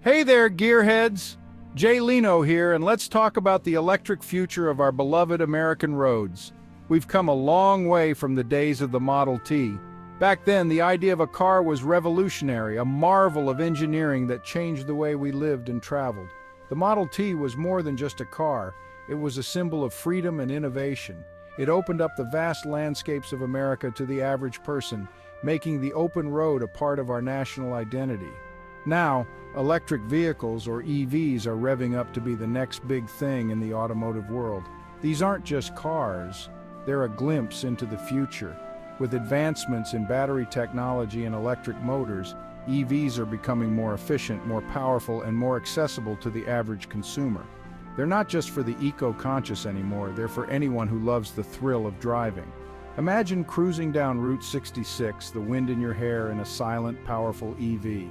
Hey there, gearheads! Jay Leno here, and let's talk about the electric future of our beloved American roads. We've come a long way from the days of the Model T. Back then, the idea of a car was revolutionary, a marvel of engineering that changed the way we lived and traveled. The Model T was more than just a car. It was a symbol of freedom and innovation. It opened up the vast landscapes of America to the average person, making the open road a part of our national identity. Now, electric vehicles, or EVs, are revving up to be the next big thing in the automotive world. These aren't just cars, they're a glimpse into the future. With advancements in battery technology and electric motors, EVs are becoming more efficient, more powerful, and more accessible to the average consumer. They're not just for the eco-conscious anymore, they're for anyone who loves the thrill of driving. Imagine cruising down Route 66, the wind in your hair, in a silent, powerful EV.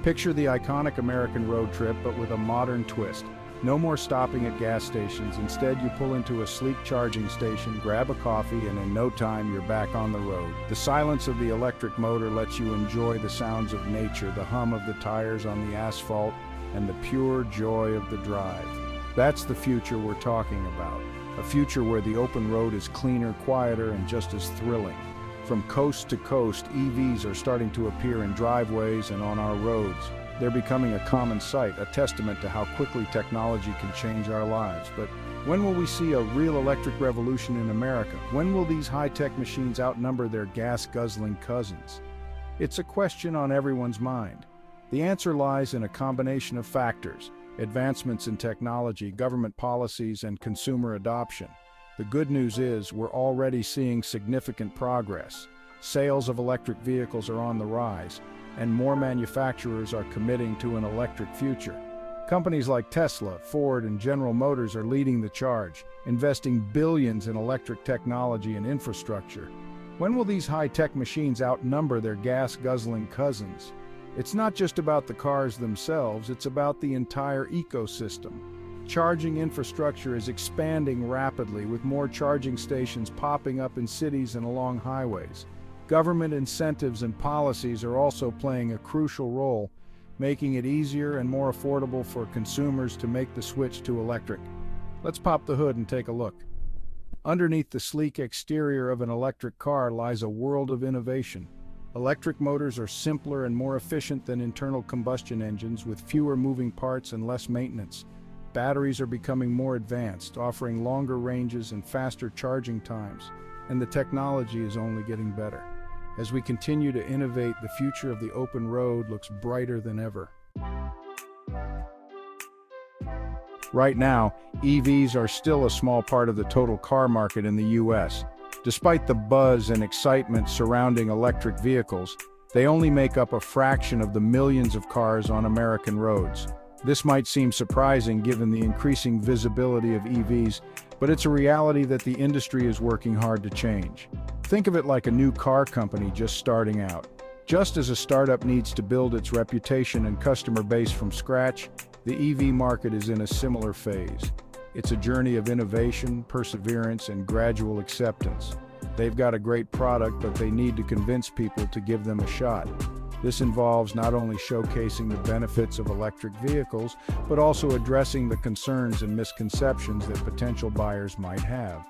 Picture the iconic American road trip, but with a modern twist. No more stopping at gas stations. Instead, you pull into a sleek charging station, grab a coffee, and in no time, you're back on the road. The silence of the electric motor lets you enjoy the sounds of nature, the hum of the tires on the asphalt, and the pure joy of the drive. That's the future we're talking about. A future where the open road is cleaner, quieter, and just as thrilling. From coast to coast, EVs are starting to appear in driveways and on our roads. They're becoming a common sight, a testament to how quickly technology can change our lives. But when will we see a real electric revolution in America? When will these high-tech machines outnumber their gas-guzzling cousins? It's a question on everyone's mind. The answer lies in a combination of factors: advancements in technology, government policies, and consumer adoption. The good news is we're already seeing significant progress. Sales of electric vehicles are on the rise, and more manufacturers are committing to an electric future. Companies like Tesla, Ford, and General Motors are leading the charge, investing billions in electric technology and infrastructure. When will these high-tech machines outnumber their gas-guzzling cousins? It's not just about the cars themselves, it's about the entire ecosystem. Charging infrastructure is expanding rapidly, with more charging stations popping up in cities and along highways. Government incentives and policies are also playing a crucial role, making it easier and more affordable for consumers to make the switch to electric. Let's pop the hood and take a look. Underneath the sleek exterior of an electric car lies a world of innovation. Electric motors are simpler and more efficient than internal combustion engines, with fewer moving parts and less maintenance. Batteries are becoming more advanced, offering longer ranges and faster charging times, and the technology is only getting better. As we continue to innovate, the future of the open road looks brighter than ever. Right now, EVs are still a small part of the total car market in the US. Despite the buzz and excitement surrounding electric vehicles, they only make up a fraction of the millions of cars on American roads. This might seem surprising given the increasing visibility of EVs, but it's a reality that the industry is working hard to change. Think of it like a new car company just starting out. Just as a startup needs to build its reputation and customer base from scratch, the EV market is in a similar phase. It's a journey of innovation, perseverance, and gradual acceptance. They've got a great product, but they need to convince people to give them a shot. This involves not only showcasing the benefits of electric vehicles, but also addressing the concerns and misconceptions that potential buyers might have.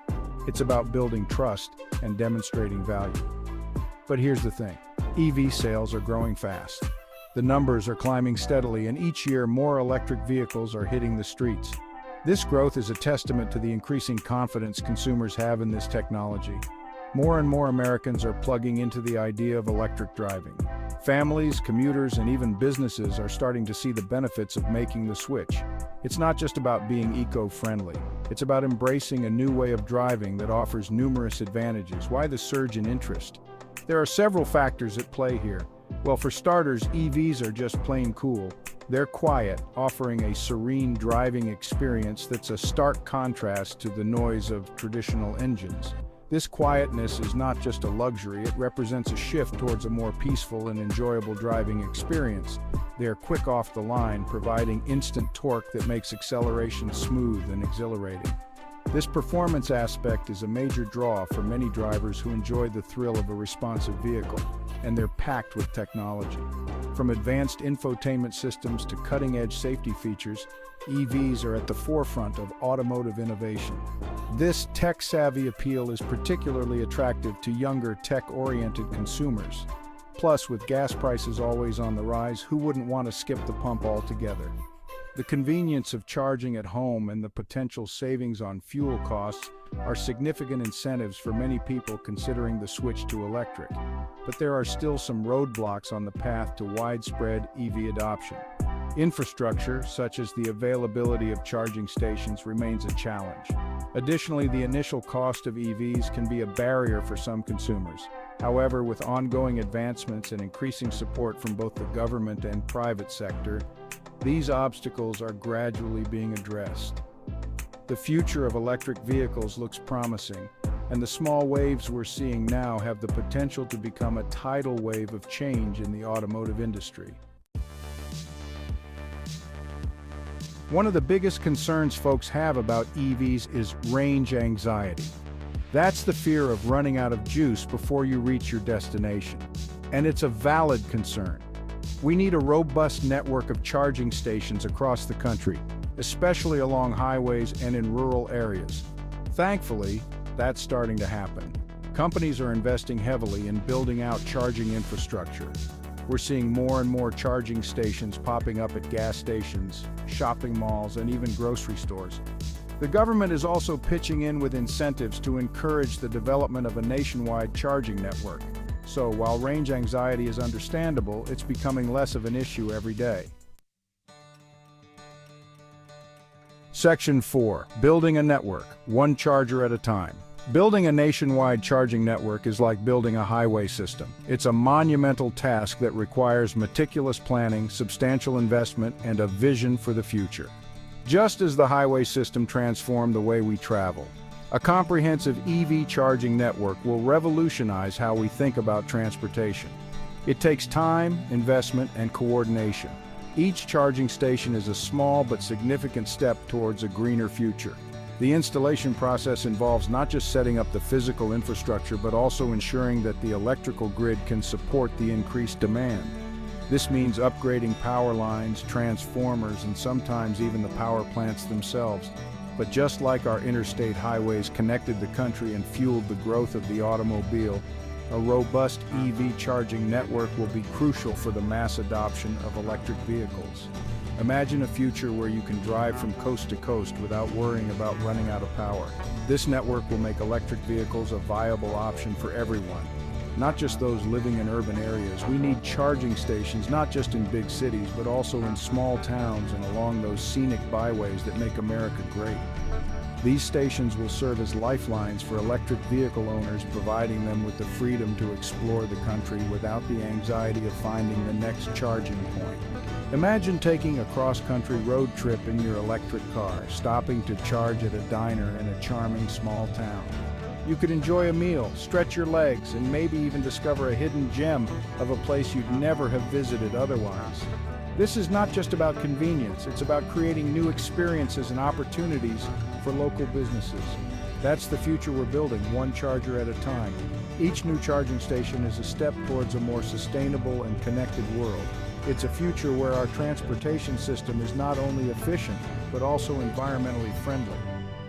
It's about building trust and demonstrating value. But here's the thing: EV sales are growing fast. The numbers are climbing steadily, and each year more electric vehicles are hitting the streets. This growth is a testament to the increasing confidence consumers have in this technology. More and more Americans are plugging into the idea of electric driving. Families, commuters, and even businesses are starting to see the benefits of making the switch. It's not just about being eco-friendly. It's about embracing a new way of driving that offers numerous advantages. Why the surge in interest? There are several factors at play here. Well, for starters, EVs are just plain cool. They're quiet, offering a serene driving experience that's a stark contrast to the noise of traditional engines. This quietness is not just a luxury, it represents a shift towards a more peaceful and enjoyable driving experience. They are quick off the line, providing instant torque that makes acceleration smooth and exhilarating. This performance aspect is a major draw for many drivers who enjoy the thrill of a responsive vehicle. and they're packed with technology. From advanced infotainment systems to cutting-edge safety features, EVs are at the forefront of automotive innovation. This tech-savvy appeal is particularly attractive to younger, tech-oriented consumers. Plus, with gas prices always on the rise, who wouldn't want to skip the pump altogether? The convenience of charging at home and the potential savings on fuel costs are significant incentives for many people considering the switch to electric. But there are still some roadblocks on the path to widespread EV adoption. Infrastructure, such as the availability of charging stations, remains a challenge. Additionally, the initial cost of EVs can be a barrier for some consumers. However, with ongoing advancements and increasing support from both the government and private sector, these obstacles are gradually being addressed. The future of electric vehicles looks promising, and the small waves we're seeing now have the potential to become a tidal wave of change in the automotive industry. One of the biggest concerns folks have about EVs is range anxiety. That's the fear of running out of juice before you reach your destination. And it's a valid concern. We need a robust network of charging stations across the country, especially along highways and in rural areas. Thankfully, that's starting to happen. Companies are investing heavily in building out charging infrastructure. We're seeing more and more charging stations popping up at gas stations, shopping malls, and even grocery stores. The government is also pitching in with incentives to encourage the development of a nationwide charging network. So while range anxiety is understandable, it's becoming less of an issue every day. Section 4. Building a network, one charger at a time. Building a nationwide charging network is like building a highway system. It's a monumental task that requires meticulous planning, substantial investment, and a vision for the future. Just as the highway system transformed the way we travel, a comprehensive EV charging network will revolutionize how we think about transportation. It takes time, investment, and coordination. Each charging station is a small but significant step towards a greener future. The installation process involves not just setting up the physical infrastructure, but also ensuring that the electrical grid can support the increased demand. This means upgrading power lines, transformers, and sometimes even the power plants themselves. But just like our interstate highways connected the country and fueled the growth of the automobile, a robust EV charging network will be crucial for the mass adoption of electric vehicles. Imagine a future where you can drive from coast to coast without worrying about running out of power. This network will make electric vehicles a viable option for everyone, not just those living in urban areas. We need charging stations not just in big cities, but also in small towns and along those scenic byways that make America great. These stations will serve as lifelines for electric vehicle owners, providing them with the freedom to explore the country without the anxiety of finding the next charging point. Imagine taking a cross-country road trip in your electric car, stopping to charge at a diner in a charming small town. You could enjoy a meal, stretch your legs, and maybe even discover a hidden gem of a place you'd never have visited otherwise. This is not just about convenience, it's about creating new experiences and opportunities for local businesses. That's the future we're building, one charger at a time. Each new charging station is a step towards a more sustainable and connected world. It's a future where our transportation system is not only efficient, but also environmentally friendly.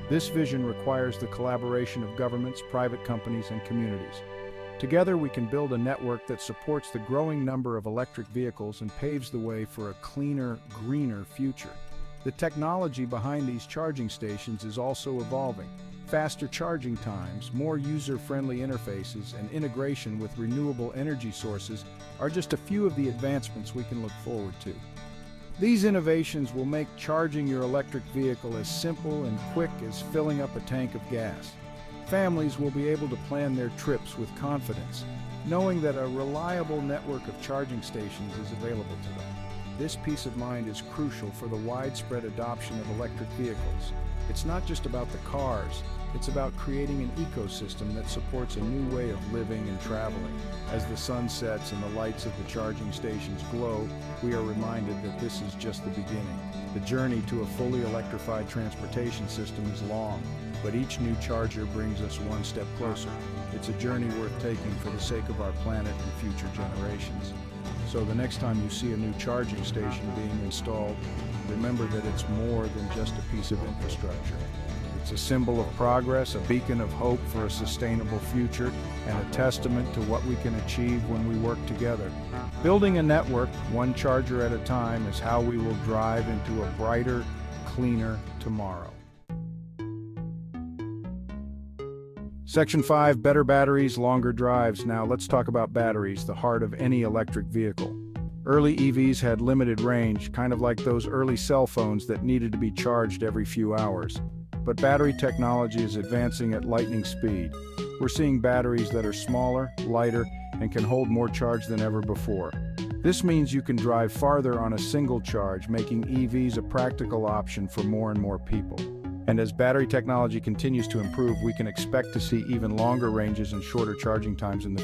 This vision requires the collaboration of governments, private companies, and communities. Together, we can build a network that supports the growing number of electric vehicles and paves the way for a cleaner, greener future. The technology behind these charging stations is also evolving. Faster charging times, more user-friendly interfaces, and integration with renewable energy sources are just a few of the advancements we can look forward to. These innovations will make charging your electric vehicle as simple and quick as filling up a tank of gas. Families will be able to plan their trips with confidence, knowing that a reliable network of charging stations is available to them. This peace of mind is crucial for the widespread adoption of electric vehicles. It's not just about the cars, it's about creating an ecosystem that supports a new way of living and traveling. As the sun sets and the lights of the charging stations glow, we are reminded that this is just the beginning. The journey to a fully electrified transportation system is long, but each new charger brings us one step closer. It's a journey worth taking for the sake of our planet and future generations. So the next time you see a new charging station being installed, remember that it's more than just a piece of infrastructure. It's a symbol of progress, a beacon of hope for a sustainable future, and a testament to what we can achieve when we work together. Building a network, one charger at a time, is how we will drive into a brighter, cleaner tomorrow. Section 5, Better Batteries, Longer Drives. Now let's talk about batteries, the heart of any electric vehicle. Early EVs had limited range, kind of like those early cell phones that needed to be charged every few hours. But battery technology is advancing at lightning speed. We're seeing batteries that are smaller, lighter, and can hold more charge than ever before. This means you can drive farther on a single charge, making EVs a practical option for more and more people. And as battery technology continues to improve, we can expect to see even longer ranges and shorter charging times in the